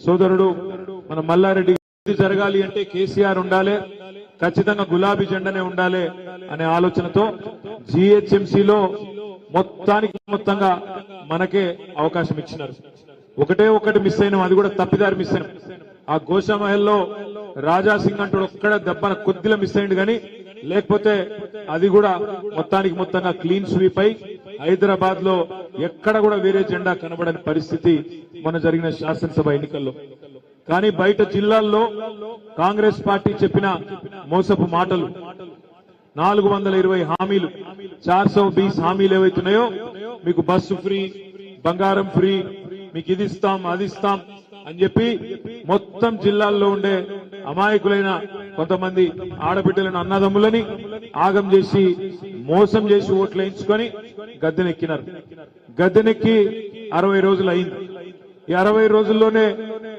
సోదరుడు మన మల్లారెడ్డి జరగాలి అంటే కేసీఆర్ ఉండాలి, ఖచ్చితంగా గులాబీ జెండానే ఉండాలి అనే ఆలోచనతో జిహెచ్ఎంసీలో మొత్తంగా మనకే అవకాశం ఇచ్చినారు. ఒకటి మిస్ అయినాం, అది కూడా తప్పిదారి మిస్ అయినాం. ఆ గోషామహల్లో రాజాసింగ్ అంటూ ఒక్కడ దెబ్బన కొద్దిగా మిస్ అయింది, కానీ లేకపోతే అది కూడా మొత్తంగా క్లీన్ స్వీప్ అయి హైదరాబాద్ లో ఎక్కడ కూడా వేరే జెండా కనబడని పరిస్థితి మన జరిగిన శాసనసభ ఎన్నికల్లో. కానీ బయట జిల్లాల్లో కాంగ్రెస్ పార్టీ చెప్పిన మోసపు మాటలు, 420 హామీలు, 420 హామీలు ఏవైతున్నాయో, మీకు బస్సు ఫ్రీ, బంగారం ఫ్రీ, మీకు ఇది ఇస్తాం అది ఇస్తాం అని చెప్పి మొత్తం జిల్లాల్లో ఉండే అమాయకులైన కొంతమంది ఆడబిడ్డలను అన్నదమ్ములని ఆగం చేసి మోసం చేసి ఓట్లు వేయించుకొని గద్దెనెక్కినారు. గద్దెనెక్కి 60 రోజులు అయింది. ఈ 60 రోజుల్లోనే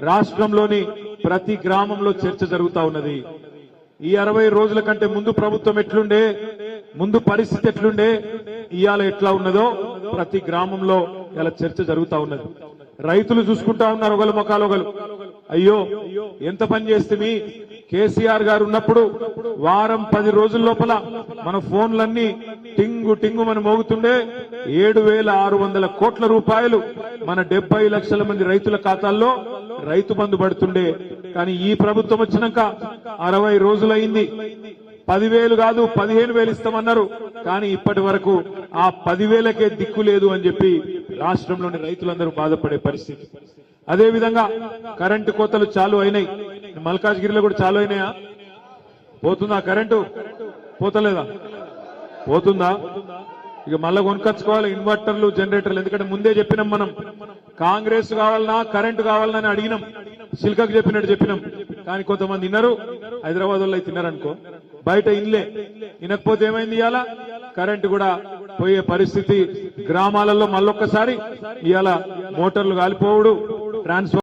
రాష్ట్రంలోని ప్రతి గ్రామంలో చర్చ జరుగుతా ఉన్నది. ఈ 60 రోజుల కంటే ముందు ప్రభుత్వం ఎట్లుండే, ముందు పరిస్థితి ఎట్లుండే, ఇవాళ ఎట్లా ఉన్నదో ప్రతి గ్రామంలో ఇలా చర్చ జరుగుతా ఉన్నది. రైతులు చూసుకుంటా ఉన్నారు ఒకళ్ళ ముఖాలు ఒకరు. అయ్యో ఎంత పని చేస్తే కేసీఆర్ గారు ఉన్నప్పుడు వారం 10 రోజుల లోపల మన ఫోన్లన్నీ టింగు మన మోగుతుండే, 7,600 కోట్ల రూపాయలు మన 70 లక్షల మంది రైతుల ఖాతాల్లో రైతు బంధు పడుతుండే. కానీ ఈ ప్రభుత్వం వచ్చినాక 60 రోజులైంది, 10,000 కాదు 15,000 ఇస్తామన్నారు. కానీ ఇప్పటి వరకు ఆ 10,000కే దిక్కు లేదు అని చెప్పి రాష్ట్రంలోని రైతులందరూ బాధపడే పరిస్థితి. అదే విధంగా కరెంటు కోతలు చాలు అయినాయి. మల్కాజ్గిరిలో కూడా చాలు అయినాయా? పోతుందా కరెంటు? పోతలేదా? పోతుందా? ఇక మళ్ళా కొనుకొచ్చుకోవాలి ఇన్వర్టర్లు, జనరేటర్లు. ఎందుకంటే ముందే చెప్పినాం, మనం కాంగ్రెస్ కావాలన్నా కరెంటు కావాలని అడిగినాం, సిల్కకు చెప్పినట్టు చెప్పినాం. కానీ కొంతమంది విన్నారు, హైదరాబాద్ వాళ్ళు తిన్నారనుకో, బయట ఇన్లే. వినకపోతే ఏమైంది, ఇవాళ కరెంటు కూడా పోయే పరిస్థితి. గ్రామాలలో మళ్ళొక్కసారి ఇవాళ మోటార్లు కాలిపోవుడు, ట్రాన్స్ఫర్